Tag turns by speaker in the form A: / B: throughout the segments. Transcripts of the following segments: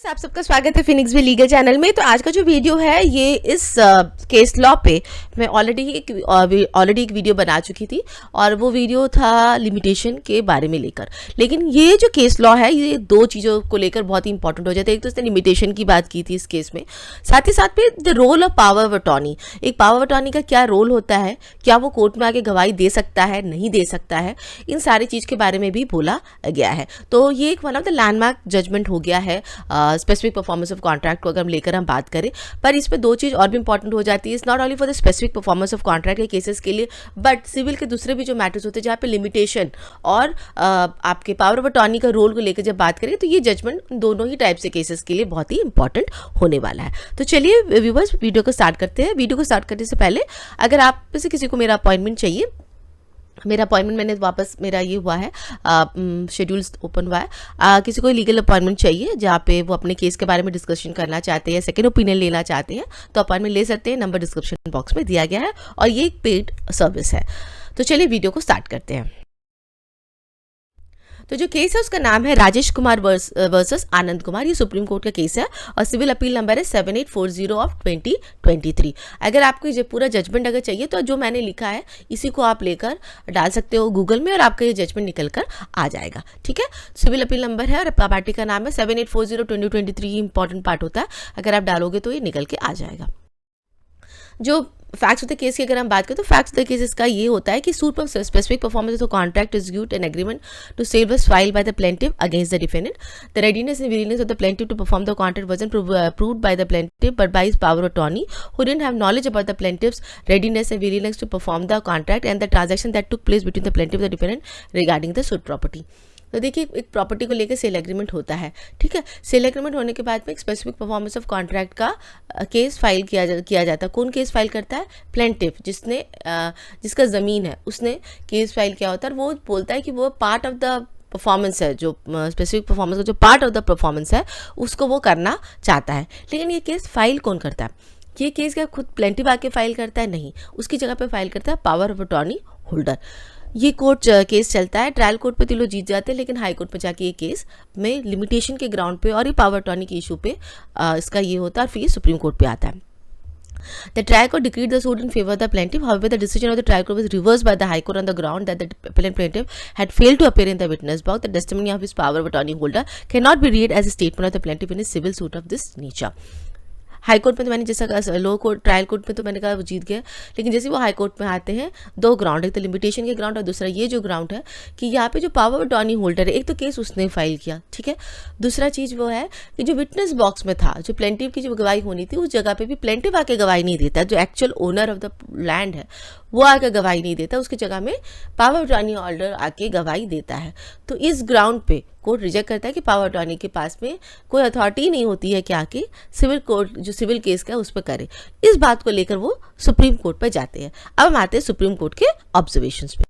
A: आप सबका स्वागत है फिनिक्स वे लीगल चैनल में। तो आज का जो वीडियो है ये इस केस लॉ पे मैं ऑलरेडी एक वीडियो बना चुकी थी और वो वीडियो था लिमिटेशन के बारे में लेकर। लेकिन ये जो केस लॉ है ये दो चीज़ों को लेकर बहुत ही इंपॉर्टेंट हो जाता है। एक तो उसने लिमिटेशन की बात की थी इस केस में, साथ ही साथ में the role of power of attorney. एक पावर ऑफ अटॉर्नी का क्या रोल होता है, क्या वो कोर्ट में आके गवाही दे सकता है, नहीं दे सकता है, इन सारी चीज़ के बारे में भी बोला गया है। तो ये एक one of the landmark judgement हो गया है स्पेसिफिक परफॉर्मेंस ऑफ कॉन्ट्रैक्ट को अगर हम लेकर हम बात करें। पर इस पे दो चीज़ और भी इंपॉर्टेंट हो जाती है, it's not only for the specific performance of contract के केसेस के लिए, बट सिविल के दूसरे भी जो मैटर्स होते हैं जहाँ पे लिमिटेशन और आपके पावर ऑफ अटॉर्नी का रोल को लेकर जब बात करें तो ये जजमेंट दोनों ही टाइप से केसेस के लिए बहुत ही इंपॉर्टेंट होने वाला है। तो चलिए व्यूअर्स वीडियो को स्टार्ट करते हैं। वीडियो को स्टार्ट करने से पहले अगर आप में से किसी को मेरा अपॉइंटमेंट चाहिए, मेरा अपॉइंटमेंट मैंने वापस मेरा ये हुआ है, शेड्यूल ओपन हुआ है, किसी को लीगल अपॉइंटमेंट चाहिए जहाँ पे वो अपने केस के बारे में डिस्कशन करना चाहते हैं, सेकंड ओपिनियन लेना चाहते हैं, तो अपॉइंटमेंट ले सकते हैं। नंबर डिस्क्रिप्शन बॉक्स में दिया गया है और ये एक पेड सर्विस है। तो चलिए वीडियो को स्टार्ट करते हैं। तो जो केस है उसका नाम है राजेश कुमार वर्सेस आनंद कुमार। ये सुप्रीम कोर्ट का केस है और सिविल अपील नंबर है 7840 ऑफ 2023। अगर आपको ये पूरा जजमेंट अगर चाहिए तो जो मैंने लिखा है इसी को आप लेकर डाल सकते हो गूगल में और आपका ये जजमेंट निकल कर आ जाएगा। ठीक है, सिविल अपील नंबर है और आपका पार्टी का नाम है 7840/2023। इंपॉर्टेंट पार्ट होता है, अगर आप डालोगे तो ये निकल के आ जाएगा। जो फैक्ट्स होते केस की अगर हम बात करें तो फैक्ट्स ऑफ द केस इसका ये होता है कि suit for specific performance of contract dispute and agreement to sale was filed by the plaintiff against the defendant. The readiness and willingness of the plaintiff to perform the contract wasn't proved by the plaintiff but by his power of attorney who didn't have knowledge about the plaintiff's readiness and willingness to perform the contract and the transaction that took place between the plaintiff and the defendant regarding the suit property. तो देखिए एक property को लेकर sale agreement होता है। ठीक है, sale agreement होने के बाद में एक स्पेसिफिक परफॉर्मेंस ऑफ कॉन्ट्रैक्ट का केस फाइल किया जाता है। कौन केस फाइल करता है? प्लेंटिफ, जिसका ज़मीन है उसने केस फाइल किया होता है। और वो बोलता है कि वो पार्ट ऑफ द परफॉर्मेंस है, जो स्पेसिफिक परफॉर्मेंस का जो पार्ट ऑफ द परफॉर्मेंस है उसको वो करना चाहता है। लेकिन ये केस फाइल कौन करता है? ये केस क्या खुद प्लेंटिफ आके फाइल करता है? नहीं, उसकी जगह पे फाइल करता है पावर ऑफ अटॉर्नी होल्डर। ये कोर्ट केस चलता है, ट्रायल कोर्ट पे तो लोग जीत जाते हैं, लेकिन हाई कोर्ट पे जाके ये केस में लिमिटेशन के ग्राउंड पे और ये पावर अटॉर्नी के इशू पे इसका ये होता है और फिर ये सुप्रीम कोर्ट पे आता है। The trial court decreed the suit in favor of the plaintiff. However, the decision of the trial court was reversed by the High Court on the ground that the appellant plaintiff had failed to appear in the witness box. The testimony of his power of attorney holder cannot be read as a statement of the plaintiff in a civil suit of this nature. High court में तो मैंने जैसा लो court trial court में तो मैंने कहा वो जीत गया, लेकिन जैसे वो हाई कोर्ट में आते हैं दो ग्राउंड, एक तो लिमिटेशन के ग्राउंड और दूसरा ये जो ग्राउंड है कि यहाँ पे जो पावर अटॉर्नी होल्डर है, एक तो केस उसने फाइल किया, ठीक है, दूसरा चीज़ वो है कि जो विटनेस बॉक्स में था, जो प्लेंटिफ की जो गवाही होनी थी उस जगह पे भी प्लेंटिफ आके गवाही नहीं देता, जो actual owner of the land है वो आके गवाही नहीं देता, उसकी जगह में पावर अटॉर्नी होल्डर आके गवाही देता है। तो इस ग्राउंड पे कोर्ट रिजेक्ट करता है कि पावर अटॉर्नी के पास में कोई अथॉरिटी नहीं होती है कि आके सिविल कोर्ट जो सिविल केस का उस पर करे। इस बात को लेकर वो सुप्रीम कोर्ट पर जाते हैं। अब हम आते हैं सुप्रीम कोर्ट के ऑब्जर्वेशंस पे।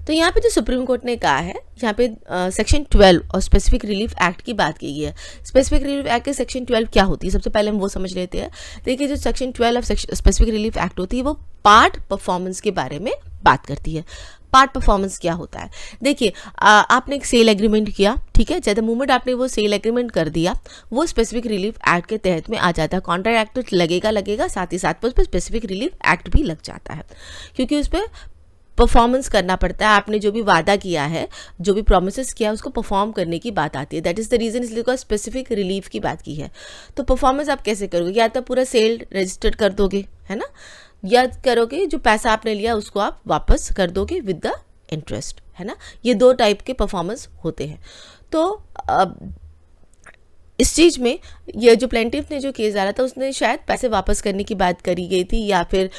A: तो यहाँ पे जो सुप्रीम कोर्ट ने कहा है, यहाँ पे सेक्शन 12 और स्पेसिफिक रिलीफ एक्ट की बात की गई है। स्पेसिफिक रिलीफ एक्ट के सेक्शन 12 क्या होती है, सबसे पहले हम वो समझ लेते हैं। देखिए जो section 12 of specific relief act होती है वो पार्ट परफॉर्मेंस के बारे में बात करती है। पार्ट परफॉर्मेंस क्या होता है? देखिए आपने एक सेल एग्रीमेंट किया, ठीक है, जब द मोमेंट आपने वो सेल एग्रीमेंट कर दिया वो स्पेसिफिक रिलीफ एक्ट के तहत में आ जाता है। कॉन्ट्रैक्ट एक्ट लगेगा, साथ ही साथ उस पर स्पेसिफिक रिलीफ एक्ट भी लग जाता है, क्योंकि उस पर परफॉर्मेंस करना पड़ता है। आपने जो भी वादा किया है, जो भी प्रोमिसेस किया है उसको परफॉर्म करने की बात आती है। दैट इज़ द रीज़न इसलिए को स्पेसिफिक रिलीफ की बात की है। तो परफॉर्मेंस आप कैसे करोगे? या तो पूरा सेल रजिस्टर्ड कर दोगे, है ना, या करोगे जो पैसा आपने लिया उसको आप वापस कर दोगे विद द इंटरेस्ट, है ना। ये दो टाइप के परफॉर्मेंस होते हैं। तो इस चीज़ में ये जो प्लेंटिफ ने जो केस डाला था उसने शायद पैसे वापस करने की बात करी गई थी, या फिर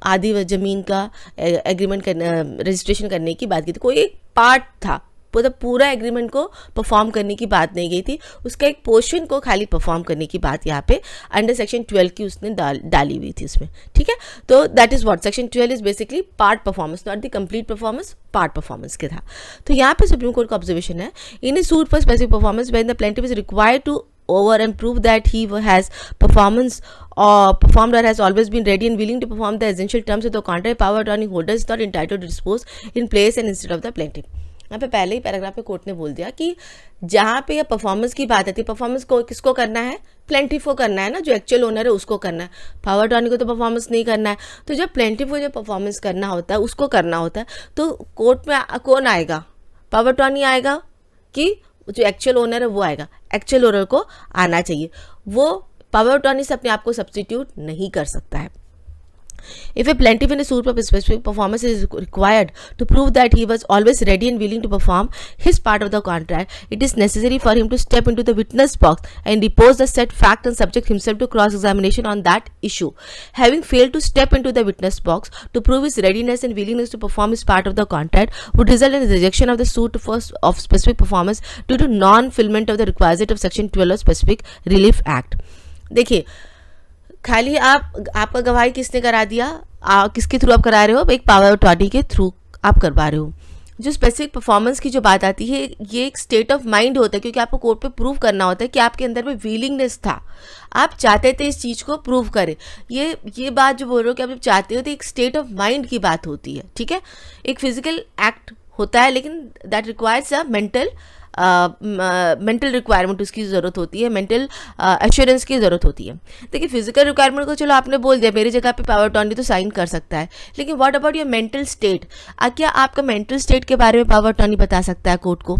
A: आधी ज़मीन का एग्रीमेंट करना, रजिस्ट्रेशन करने की बात की थी। कोई एक पार्ट था, पूरा एग्रीमेंट को परफॉर्म करने की बात नहीं गई थी, उसका एक पोर्शन को खाली परफॉर्म करने की बात यहाँ पे अंडर सेक्शन 12 की उसने डाली हुई थी उसमें। ठीक है, तो that is what section 12 is basically part performance, not the complete performance, part performance के था। तो यहाँ पे सुप्रीम कोर्ट का ऑब्जर्वेशन है, in a suit for specific performance when the plaintiff is required to over and prove that he has performed or has always been ready and willing to perform the essential terms of the contract, power attorney holder is not entitled to dispose in place and instead of the plaintiff. यहाँ पे पहले ही paragraph में court ने बोल दिया कि जहाँ पे परफॉर्मेंस की बात आती है, परफॉर्मेंस को किसको करना है, प्लेंटिफ को करना है ना, जो एक्चुअल ओनर है उसको करना है, पावर अटॉर्नी को तो परफॉर्मेंस नहीं करना है। तो जब प्लेंटिफ को जो परफॉर्मेंस करना होता है उसको करना होता है, तो कोर्ट में कौन आएगा, पावर अटॉर्नी आएगा कि जो एक्चुअल ओनर है वो आएगा। एक्चुअल ओनर को आना चाहिए, वो पावर अटॉर्नी से अपने आप को सब्सटीट्यूट नहीं कर सकता है। If a plaintiff in a suit of specific performance is required to prove that he was always ready and willing to perform his part of the contract, it is necessary for him to step into the witness box and depose the said fact and subject himself to cross-examination on that issue. Having failed to step into the witness box to prove his readiness and willingness to perform his part of the contract would result in the rejection of the suit of specific performance due to non-fulfillment of the requisite of Section 12 of Specific Relief Act. देखिए, खाली आपका गवाही किसने करा दिया, किसके through आप करा रहे हो, एक पावर अटॉर्नी के थ्रू आप करवा रहे हो। जो स्पेसिफिक परफॉर्मेंस की जो बात आती है, ये एक स्टेट ऑफ माइंड होता है, क्योंकि आपको कोर्ट पे प्रूव करना होता है कि आपके अंदर में विलिंगनेस था, आप चाहते थे इस चीज़ को प्रूव करें। ये बात जो बोल रहे हो कि आप जब चाहते हो तो एक स्टेट ऑफ माइंड की बात होती है, ठीक है। एक फिजिकल एक्ट होता है, लेकिन that requires a mental requirement, उसकी ज़रूरत होती है, मेंटल एश्योरेंस की ज़रूरत होती है। देखिए, फिजिकल रिक्वायरमेंट को चलो आपने बोल दिया, मेरी जगह पे पावर अटॉर्नी तो साइन कर सकता है, लेकिन what about your mental state, क्या आपका मेंटल स्टेट के बारे में पावर अटॉर्नी बता सकता है कोर्ट को?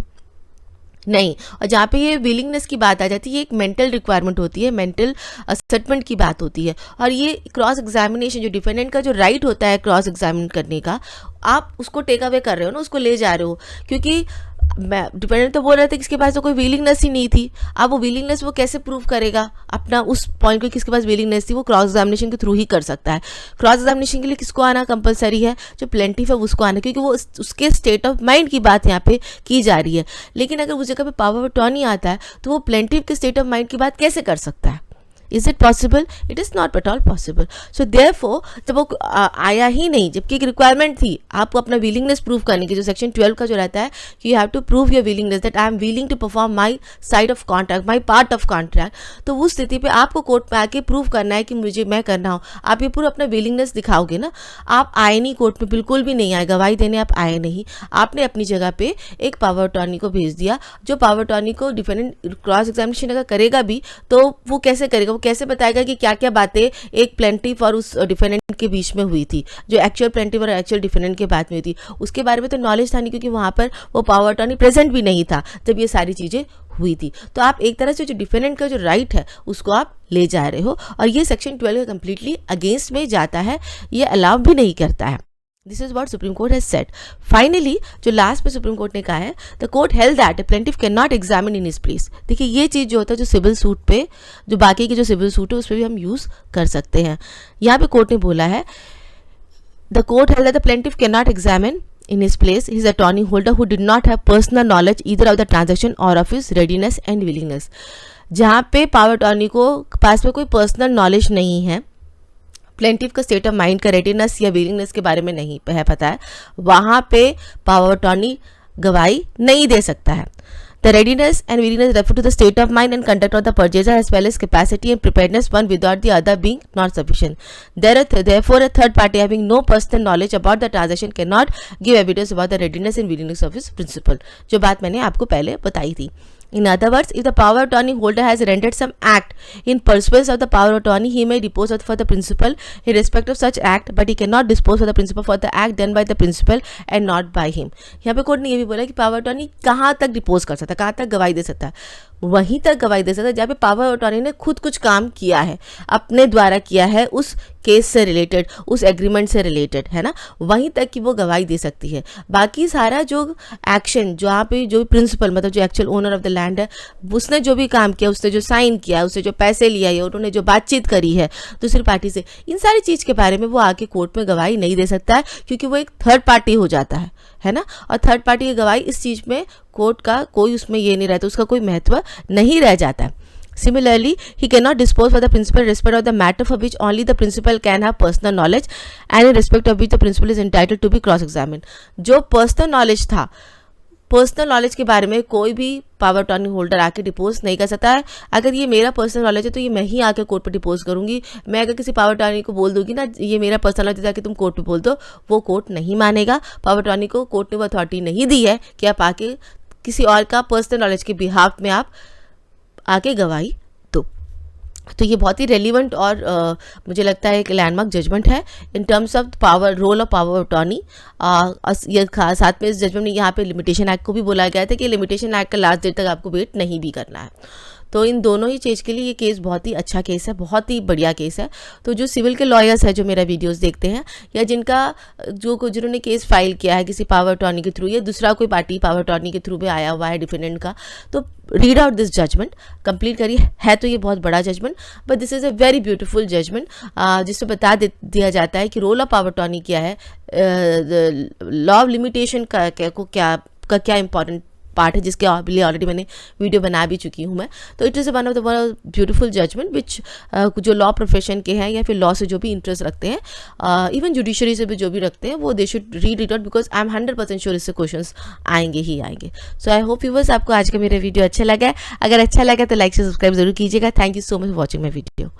A: नहीं। और जहाँ पे ये विलिंगनेस की बात आ जाती है, ये एक मेंटल रिक्वायरमेंट होती है, मेंटल असर्टमेंट की बात होती है। और ये क्रॉस एग्जामिनेशन, जो डिफेंडेंट का जो राइट होता है क्रॉस एग्जामिन करने का, आप उसको टेक अवे कर रहे हो ना, उसको ले जा रहे हो, क्योंकि डिपेंडेंट तो बोल रहे थे कि इसके पास तो कोई विलिंगनेस ही नहीं थी। अब वो विलिंगनेस वो कैसे प्रूव करेगा अपना उस पॉइंट को, किसके पास विलिंगनेस थी, वो क्रॉस एग्जामिनेशन के थ्रू ही कर सकता है। क्रॉस एग्जामिनेशन के लिए किसको आना कंपलसरी है, जो प्लेंटिफ है उसको आना, क्योंकि वो उसके स्टेट ऑफ माइंड की बात यहाँ पे की जा रही है। लेकिन अगर उस जगह पे पावर अटॉर्नी आता है तो वो प्लेंटिफ के स्टेट ऑफ माइंड की बात कैसे कर सकता है? Is it possible? It is not at all possible. So therefore जब वो आया ही नहीं, जबकि एक रिक्वायरमेंट थी आपको अपना विलिंगनेस प्रूव करने की, जो सेक्शन 12 का जो रहता है कि you have to prove your willingness that I am willing to perform my side of contract, my part of contract. तो उस स्थिति पे आपको कोर्ट में आके प्रूव करना है कि मुझे मैं करना हो, आप ये पूरा अपना विलिंगनेस दिखाओगे ना। आप आए नहीं कोर्ट में, बिल्कुल भी नहीं आए, गवाही देने आप आए नहीं, आपने अपनी जगह पे एक पावर अटॉर्नी को भेज दिया, जो पावर अटॉर्नी को डिफेंडेंट क्रॉस एग्जामिनेशन अगर करेगा भी तो वो कैसे करेगा, वो कैसे बताएगा कि क्या क्या बातें एक प्लेंटिफ और उस डिफेंडेंट के बीच में हुई थी, जो एक्चुअल प्लेंटिफ और एक्चुअल डिफेंडेंट के बात में हुई थी, उसके बारे में तो नॉलेज था नहीं, क्योंकि वहाँ पर वो पावर अटॉर्नी प्रेजेंट भी नहीं था जब ये सारी चीज़ें हुई थी। तो आप एक तरह से जो डिफेंडेंट का जो राइट है उसको आप ले जा रहे हो, और ये सेक्शन 12 का कंप्लीटली अगेंस्ट में जाता है, ये अलाउ भी नहीं करता है। This is what supreme court has said. Finally जो लास्ट पे सुप्रीम कोर्ट ने कहा है, the court held that plaintiff can not examine in his place. देखिए, ये चीज़ जो होता है जो सिविल सूट पे, जो बाकी के जो सिविल सूट है उस पर भी हम यूज़ कर सकते हैं। यहाँ पे कोर्ट ने बोला है, the court held that the plaintiff can not examine in his place his attorney holder who did not have personal knowledge either of the transaction or of his readiness and willingness। जहाँ पे power attorney को पास में कोई personal knowledge नहीं है, plaintiff का state of mind का readiness या विलिंगनेस के बारे में नहीं है पता है, वहाँ पे पावर अटॉर्नी गवाही नहीं दे सकता है। The readiness and willingness refer to the state of mind and conduct of the purchaser as well as capacity and preparedness, one without the other being not sufficient. Therefore, a third party having no personal knowledge about the transaction cannot give evidence about the readiness and willingness of his principal। जो बात मैंने आपको पहले बताई थी। In other words, if the power attorney holder has rendered some act in pursuance of the power attorney, he may depose for the principal in respect of such act, but he cannot dispose for the principal for the act done by the principal and not by him। यहाँ पे court ने ये भी बोला कि power attorney कहाँ तक depots कर सकता है, कहाँ तक गवाही दे सकता है, वहीं तक गवाही दे सकता है जहाँ पे पावर अटॉर्नी ने खुद कुछ काम किया है, अपने द्वारा किया है, उस केस से रिलेटेड, उस एग्रीमेंट से रिलेटेड, है ना, वहीं तक की वो गवाही दे सकती है। बाकी सारा जो एक्शन, जहाँ पे जो प्रिंसिपल मतलब जो actual owner of the land है, उसने जो भी काम किया, उसने जो साइन किया, उससे जो पैसे लिया या उन्होंने जो बातचीत करी है दूसरी पार्टी से, इन सारी चीज़ के बारे में वो आके कोर्ट में गवाही नहीं दे सकता है, क्योंकि वो एक थर्ड पार्टी हो जाता है ना। और थर्ड पार्टी की गवाही इस चीज़ में कोर्ट का कोई उसमें ये नहीं रहता, उसका कोई महत्व नहीं रह जाता है। Similarly, he cannot dispose for the principal in respect of the matter for which only the principal can have personal knowledge and in respect of which the principal is entitled to be cross-examined। जो personal knowledge था personal knowledge के बारे में कोई भी power attorney holder आके depots नहीं कर सकता है। अगर ये मेरा पर्सनल नॉलेज है तो ये मैं ही आके कोर्ट पर डिपोज करूंगी। मैं अगर किसी पावर अटॉर्नी को बोल दूंगी ना ये मेरा पर्सनल नॉलेज है कि तुम कोर्ट पे बोल दो, वो कोर्ट नहीं मानेगा। पावर अटॉर्नी को कोर्ट ने वो अथॉरिटी नहीं दी है कि आप आके किसी और का पर्सनल नॉलेज के बिहाफ में आप आके गवाही दो। तो ये बहुत ही रेलिवेंट और मुझे लगता है एक लैंडमार्क जजमेंट है in terms of power role of power attorney. ये साथ में इस जजमेंट में यहाँ पे लिमिटेशन एक्ट को भी बोला गया था कि लिमिटेशन एक्ट का लास्ट डेट तक आपको वेट नहीं भी करना है। तो इन दोनों ही चीज़ के लिए ये केस बहुत ही अच्छा केस है, बहुत ही बढ़िया केस है। तो जो सिविल के लॉयर्स हैं जो मेरा वीडियोस देखते हैं या जिन्होंने केस फाइल किया है किसी पावर अटॉर्नी के थ्रू या दूसरा कोई पार्टी पावर अटॉर्नी के थ्रू में आया हुआ है डिफेंडेंट का, तो read out this judgement, complete करिए। है तो ये बहुत बड़ा judgement but this is a very beautiful judgement जिसमें बता दिया जाता है कि रोल ऑफ पावर अटॉर्नी क्या है, लॉ ऑफ लिमिटेशन का क्या इंपॉर्टेंट पार्ट है जिसके लिए ऑलरेडी मैंने वीडियो बना भी चुकी हूँ मैं। तो it is one of the beautiful judgement which जो लॉ प्रोफेशन के हैं या फिर लॉ से जो भी इंटरेस्ट रखते हैं, इवन जुडिशरी से भी जो भी रखते हैं, वो they should read it out because I am 100% sure इससे क्वेश्चंस आएंगे ही आएंगे। सो आई होप व्यूअर्स आपको आज का मेरा वीडियो अच्छा लगा है। अगर अच्छा लगा तो लाइक से सब्सक्राइब जरूर कीजिएगा। Thank you so much for watching my video.